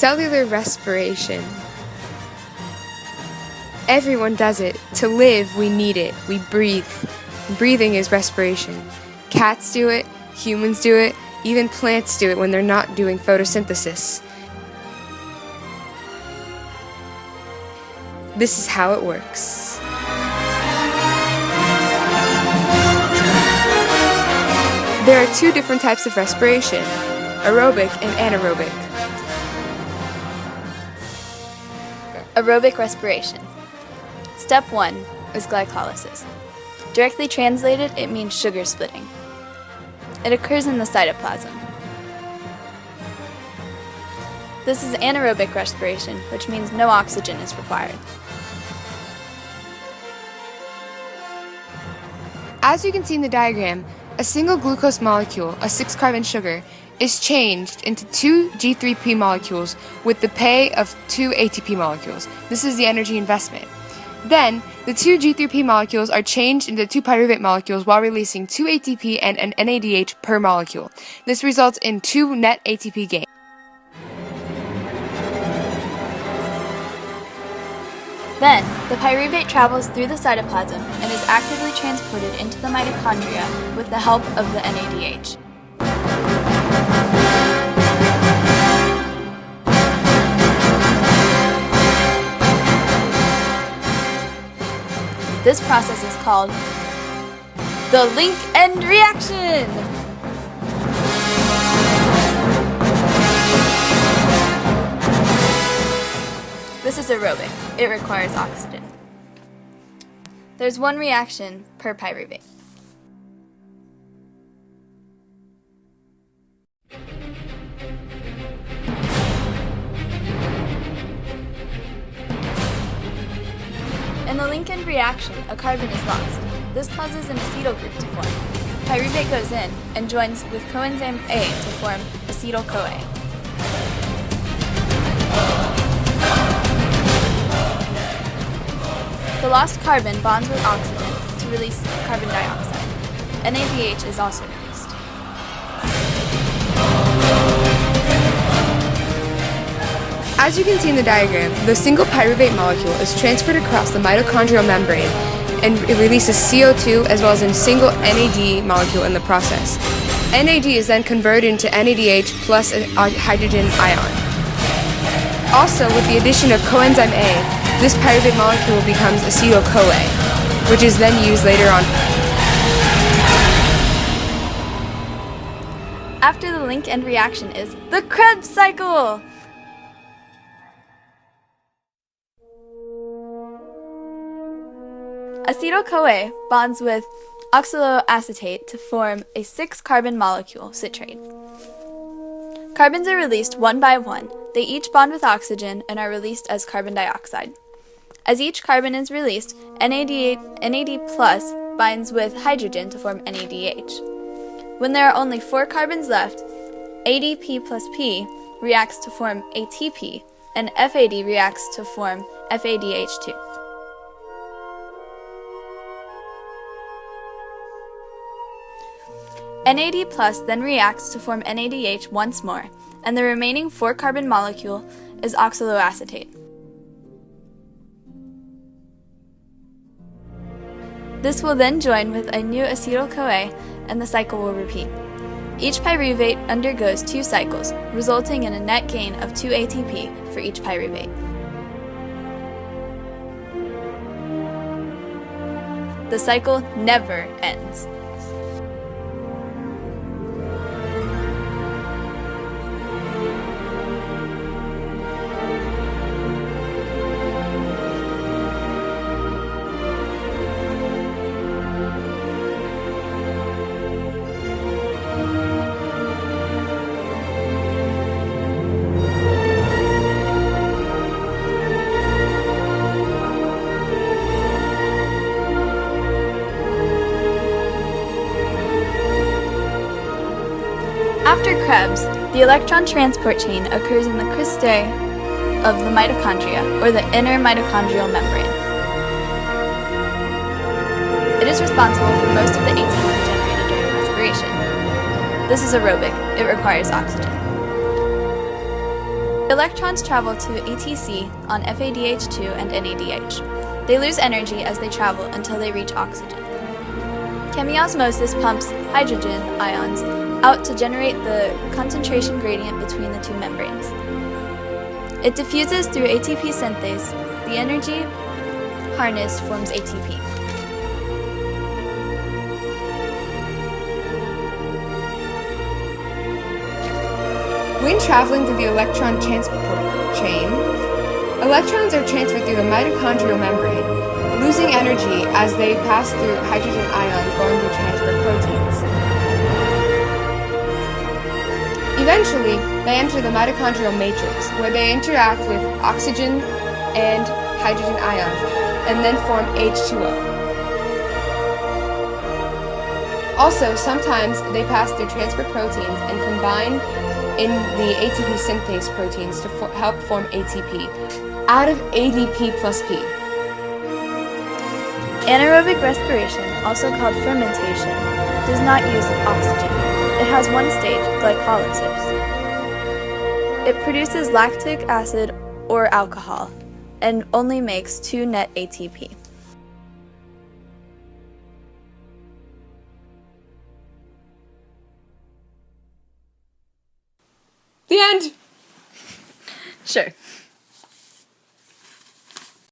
Cellular respiration. Everyone does it. To live, we need it. We breathe. Breathing is respiration. Cats do it, humans do it, even plants do it when they're not doing photosynthesis. This is how it works. There are two different types of respiration, aerobic and anaerobic. Aerobic respiration. Step 1 is glycolysis. Directly translated, it means sugar splitting. It occurs in the cytoplasm. This is anaerobic respiration, which means no oxygen is required. As you can see in the diagram, a single glucose molecule, a 6-carbon sugar, is changed into 2 G3P molecules with the pay of 2 ATP molecules. This is the energy investment. Then, the 2 G3P molecules are changed into 2 pyruvate molecules while releasing 2 ATP and an NADH per molecule. This results in 2 net ATP gains. Then, the pyruvate travels through the cytoplasm and is actively transported into the mitochondria with the help of the NADH. This process is called the link-end reaction. This is aerobic. It requires oxygen. There's 1 reaction per pyruvate. In the link-end reaction, a carbon is lost. This causes an acetyl group to form. Pyruvate goes in and joins with coenzyme A to form acetyl-CoA. The lost carbon bonds with oxygen to release carbon dioxide. NADH is also released. As you can see in the diagram, the single pyruvate molecule is transferred across the mitochondrial membrane and it releases CO2 as well as a single NAD molecule in the process. NAD is then converted into NADH plus a hydrogen ion. Also, with the addition of coenzyme A, this pyruvate molecule becomes acetyl-CoA, which is then used later on. After the link-end reaction is the Krebs cycle! Acetyl-CoA bonds with oxaloacetate to form a 6-carbon molecule, citrate. Carbons are released one by one. They each bond with oxygen and are released as carbon dioxide. As each carbon is released, NAD plus binds with hydrogen to form NADH. When there are only 4 carbons left, ADP plus P reacts to form ATP, and FAD reacts to form FADH2. NAD plus then reacts to form NADH once more, and the remaining 4-carbon molecule is oxaloacetate. This will then join with a new acetyl-CoA and the cycle will repeat. Each pyruvate undergoes 2 cycles, resulting in a net gain of 2 ATP for each pyruvate. The cycle never ends. After Krebs, the electron transport chain occurs in the cristae of the mitochondria, or the inner mitochondrial membrane. It is responsible for most of the ATP generated during respiration. This is aerobic. It requires oxygen. Electrons travel to ATC on FADH2 and NADH. They lose energy as they travel until they reach oxygen. Chemiosmosis pumps hydrogen ions out to generate the concentration gradient between the two membranes. It diffuses through ATP synthase. The energy harnessed forms ATP. When traveling through the electron transport chain, electrons are transferred through the mitochondrial membrane, losing energy as they pass through hydrogen ions going through transport proteins. Eventually, they enter the mitochondrial matrix, where they interact with oxygen and hydrogen ions, and then form H2O. Also, sometimes they pass through transport proteins and combine in the ATP synthase proteins to help form ATP, out of ADP plus P. Anaerobic respiration, also called fermentation, does not use oxygen. It has one stage, glycolysis. It produces lactic acid or alcohol, and only makes 2 net ATP. The end! Sure.